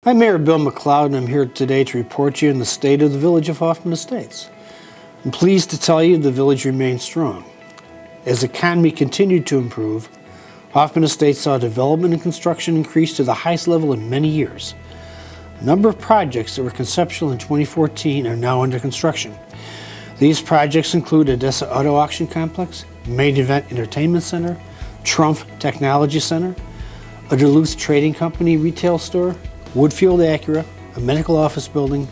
I'm Mayor Bill McLeod, and I'm here today to report to you on the state of the village of Hoffman Estates. I'm pleased to tell you the village remains strong. As the economy continued to improve, Hoffman Estates saw development and construction increase to the highest level in many years. A number of projects that were conceptual in 2014 are now under construction. These projects include Odessa Auto Auction Complex, Main Event Entertainment Center, Trump Technology Center, a Duluth Trading Company retail store, Woodfield Acura, a medical office building,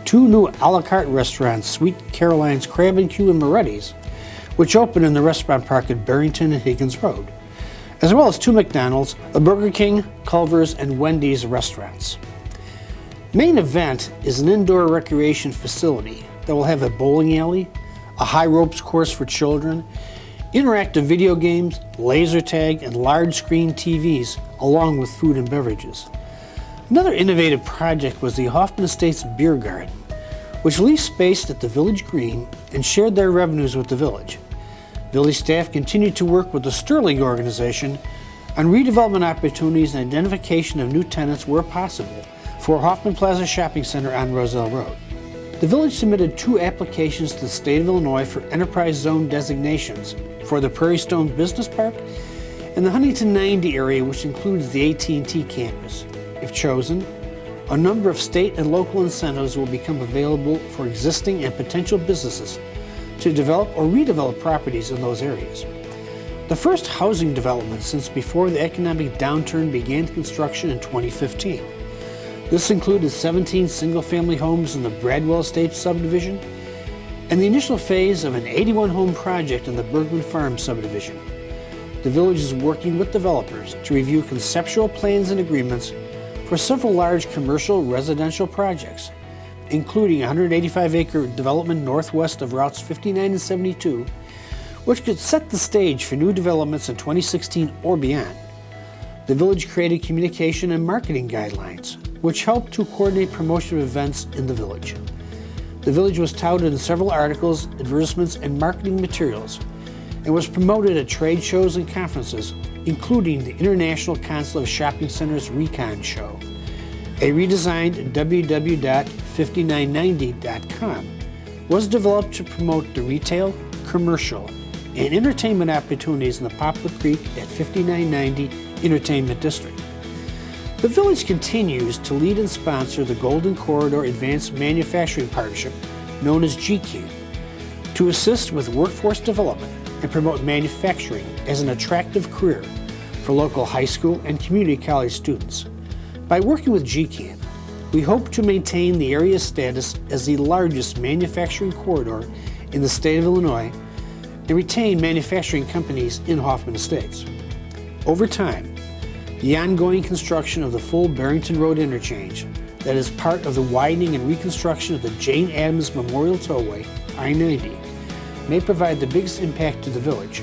2 new a la carte restaurants, Sweet Caroline's Crab and Q and Moretti's, which opened in the restaurant park at Barrington and Higgins Road, as well as 2 McDonald's, a Burger King, Culver's, and Wendy's restaurants. Main Event is an indoor recreation facility that will have a bowling alley, a high ropes course for children, interactive video games, laser tag, and large screen TVs, along with food and beverages. Another innovative project was the Hoffman Estates Beer Garden, which leased space at the Village Green and shared their revenues with the village. Village staff continued to work with the Sterling organization on redevelopment opportunities and identification of new tenants where possible for Hoffman Plaza Shopping Center on Roselle Road. The village submitted 2 applications to the state of Illinois for enterprise zone designations for the Prairie Stone Business Park and the Huntington 90 area, which includes the AT&T campus. If chosen, a number of state and local incentives will become available for existing and potential businesses to develop or redevelop properties in those areas. The first housing development since before the economic downturn began construction in 2015. This included 17 single-family homes in the Bradwell Estates subdivision and the initial phase of an 81-home project in the Bergman Farm subdivision. The village is working with developers to review conceptual plans and agreements for several large commercial residential projects, including a 185-acre development northwest of routes 59 and 72, which could set the stage for new developments in 2016 or beyond. The village created communication and marketing guidelines, which helped to coordinate promotion of events in the village. The village was touted in several articles, advertisements, and marketing materials, and was promoted at trade shows and conferences, including the International Council of Shopping Centers Recon Show. A redesigned www.5990.com was developed to promote the retail, commercial, and entertainment opportunities in the Poplar Creek at 5990 Entertainment District. The village continues to lead and sponsor the Golden Corridor Advanced Manufacturing Partnership, known as GCAM, to assist with workforce development and promote manufacturing as an attractive career for local high school and community college students. By working with GCAM, we hope to maintain the area's status as the largest manufacturing corridor in the state of Illinois and retain manufacturing companies in Hoffman Estates. Over time, the ongoing construction of the full Barrington Road interchange that is part of the widening and reconstruction of the Jane Addams Memorial Tollway, I-90, may provide the biggest impact to the village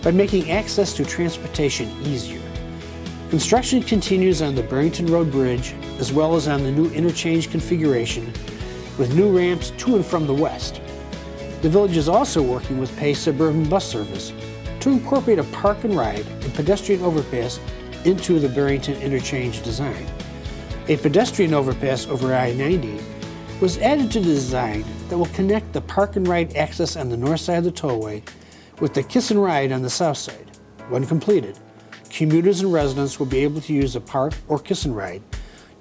by making access to transportation easier. Construction continues on the Barrington Road Bridge as well as on the new interchange configuration with new ramps to and from the west. The village is also working with Pace Suburban Bus Service to incorporate a park and ride and pedestrian overpass into the Barrington interchange design. A pedestrian overpass over I-90 was added to the design that will connect the park and ride access on the north side of the tollway with the kiss and ride on the south side. When completed, commuters and residents will be able to use the park or kiss and ride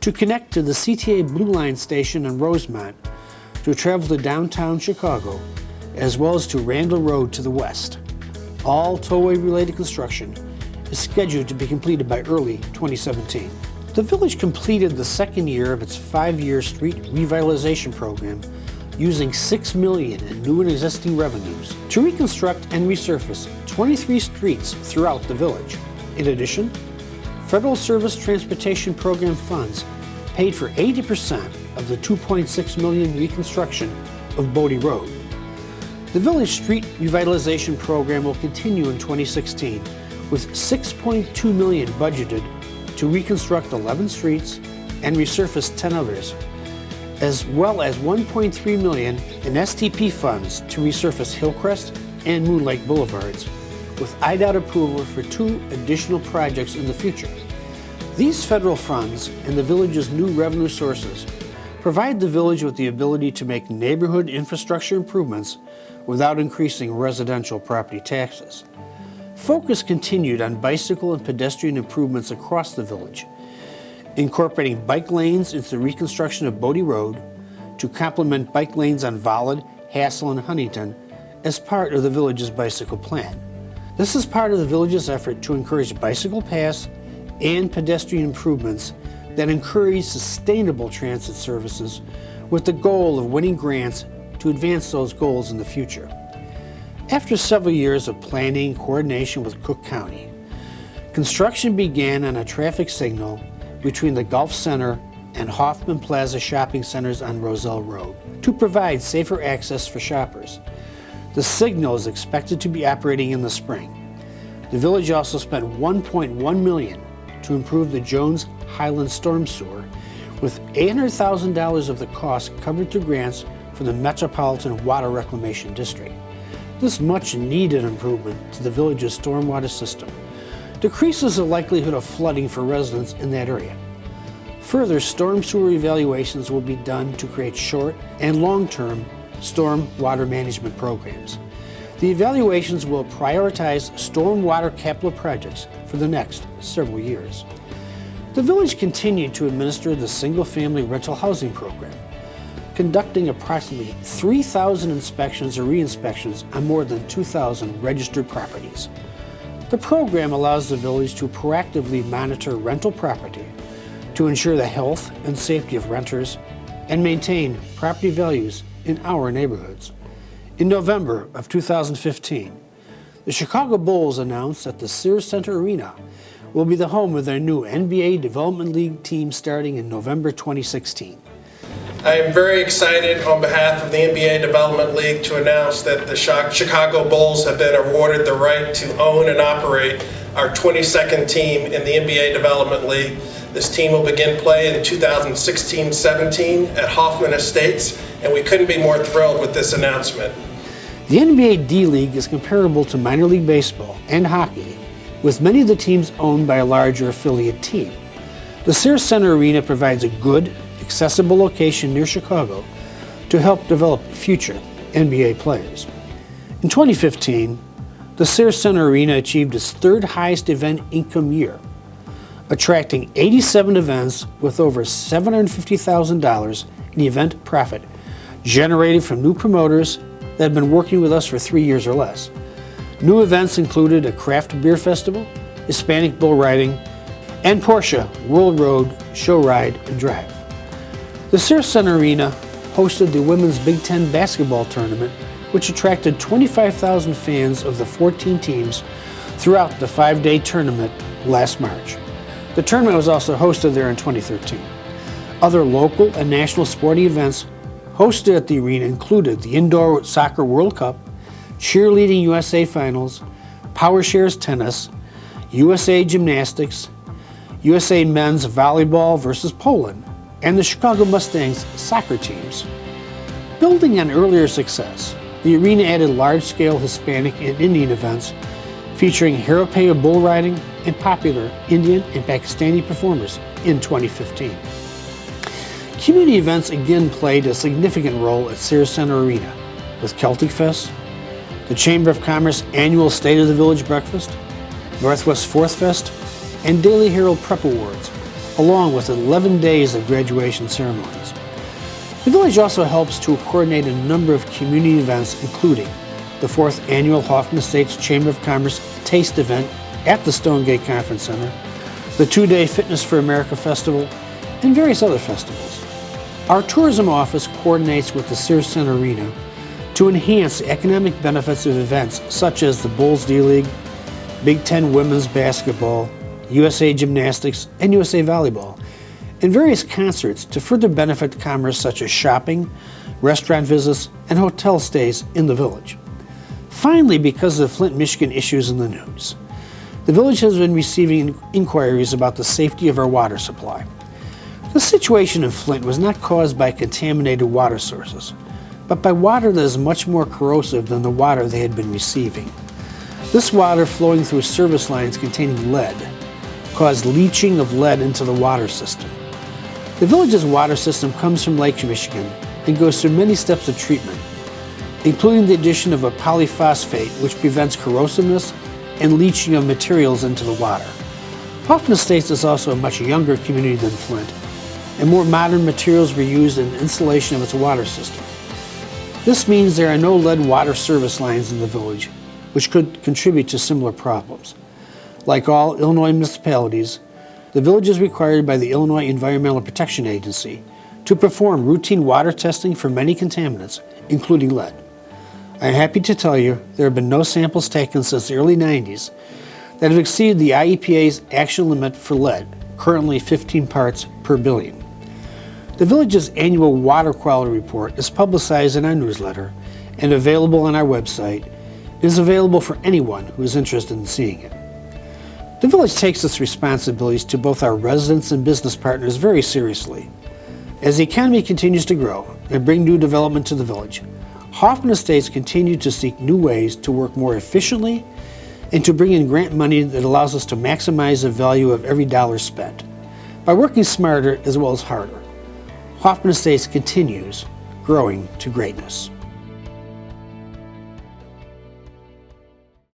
to connect to the CTA Blue Line station in Rosemont to travel to downtown Chicago, as well as to Randall Road to the west. All tollway-related construction is scheduled to be completed by early 2017. The village completed the second year of its 5-year street revitalization program using $6 million in new and existing revenues to reconstruct and resurface 23 streets throughout the village. In addition, Federal Service Transportation Program funds paid for 80% of the $2.6 million reconstruction of Bodie Road. The village street revitalization program will continue in 2016 with $6.2 million budgeted to reconstruct 11 streets and resurface 10 others, as well as $1.3 million in STP funds to resurface Hillcrest and Moon Lake Boulevards, with IDOT approval for 2 additional projects in the future. These federal funds and the village's new revenue sources provide the village with the ability to make neighborhood infrastructure improvements without increasing residential property taxes. Focus continued on bicycle and pedestrian improvements across the village, incorporating bike lanes into the reconstruction of Bodie Road to complement bike lanes on Vollard, Hassel, and Huntington as part of the village's bicycle plan. This is part of the village's effort to encourage bicycle paths and pedestrian improvements that encourage sustainable transit services with the goal of winning grants to advance those goals in the future. After several years of planning and coordination with Cook County, construction began on a traffic signal between the Gulf Center and Hoffman Plaza shopping centers on Roselle Road to provide safer access for shoppers. The signal is expected to be operating in the spring. The village also spent $1.1 million to improve the Jones Highland Storm Sewer, with $800,000 of the cost covered through grants from the Metropolitan Water Reclamation District. This much-needed improvement to the village's stormwater system decreases the likelihood of flooding for residents in that area. Further storm sewer evaluations will be done to create short and long-term storm water management programs. The evaluations will prioritize stormwater capital projects for the next several years. The village continued to administer the single-family rental housing program, conducting approximately 3,000 inspections or re-inspections on more than 2,000 registered properties. The program allows the village to proactively monitor rental property to ensure the health and safety of renters and maintain property values in our neighborhoods. In November of 2015, the Chicago Bulls announced that the Sears Center Arena will be the home of their new NBA Development League team starting in November 2016. I am very excited on behalf of the NBA Development League to announce that the Chicago Bulls have been awarded the right to own and operate our 22nd team in the NBA Development League. This team will begin play in 2016-17 at Hoffman Estates, and we couldn't be more thrilled with this announcement. The NBA D-League is comparable to minor league baseball and hockey, with many of the teams owned by a larger affiliate team. The Sears Center Arena provides a good, accessible location near Chicago to help develop future NBA players. In 2015, the Sears Center Arena achieved its third highest event income year, attracting 87 events with over $750,000 in event profit generated from new promoters that have been working with us for 3 years or less. New events included a craft beer festival, Hispanic bull riding, and Porsche World Road Show Ride and Drive. The Sears Center Arena hosted the Women's Big Ten basketball tournament, which attracted 25,000 fans of the 14 teams throughout the 5-day tournament last March. The tournament was also hosted there in 2013. Other local and national sporting events hosted at the arena included the Indoor Soccer World Cup, Cheerleading USA Finals, Power Shares Tennis, USA Gymnastics, USA Men's Volleyball versus Poland, and the Chicago Mustangs soccer teams. Building on earlier success, the arena added large-scale Hispanic and Indian events featuring Harapaya bull riding and popular Indian and Pakistani performers in 2015. Community events again played a significant role at Sears Center Arena, with Celtic Fest, the Chamber of Commerce annual State of the Village breakfast, Northwest Fourth Fest, and Daily Herald Prep Awards, along with 11 days of graduation ceremonies. The village also helps to coordinate a number of community events, including the 4th Annual Hoffman Estates Chamber of Commerce Taste Event at the Stonegate Conference Center, the 2-day Fitness for America Festival, and various other festivals. Our tourism office coordinates with the Sears Center Arena to enhance the economic benefits of events such as the Bulls D-League, Big Ten Women's Basketball, USA Gymnastics, and USA Volleyball, and various concerts to further benefit commerce such as shopping, restaurant visits, and hotel stays in the village. Finally, because of the Flint, Michigan issues in the news, the village has been receiving inquiries about the safety of our water supply. The situation in Flint was not caused by contaminated water sources, but by water that is much more corrosive than the water they had been receiving. This water flowing through service lines containing lead cause leaching of lead into the water system. The village's water system comes from Lake Michigan and goes through many steps of treatment, including the addition of a polyphosphate which prevents corrosiveness and leaching of materials into the water. Hoffman Estates is also a much younger community than Flint, and more modern materials were used in the installation of its water system. This means there are no lead water service lines in the village, which could contribute to similar problems. Like all Illinois municipalities, the village is required by the Illinois Environmental Protection Agency to perform routine water testing for many contaminants, including lead. I am happy to tell you there have been no samples taken since the early 90s that have exceeded the IEPA's action limit for lead, currently 15 parts per billion. The village's annual water quality report is publicized in our newsletter and available on our website. It is available for anyone who is interested in seeing it. The village takes its responsibilities to both our residents and business partners very seriously. As the economy continues to grow and bring new development to the village, Hoffman Estates continue to seek new ways to work more efficiently and to bring in grant money that allows us to maximize the value of every dollar spent. By working smarter as well as harder, Hoffman Estates continues growing to greatness.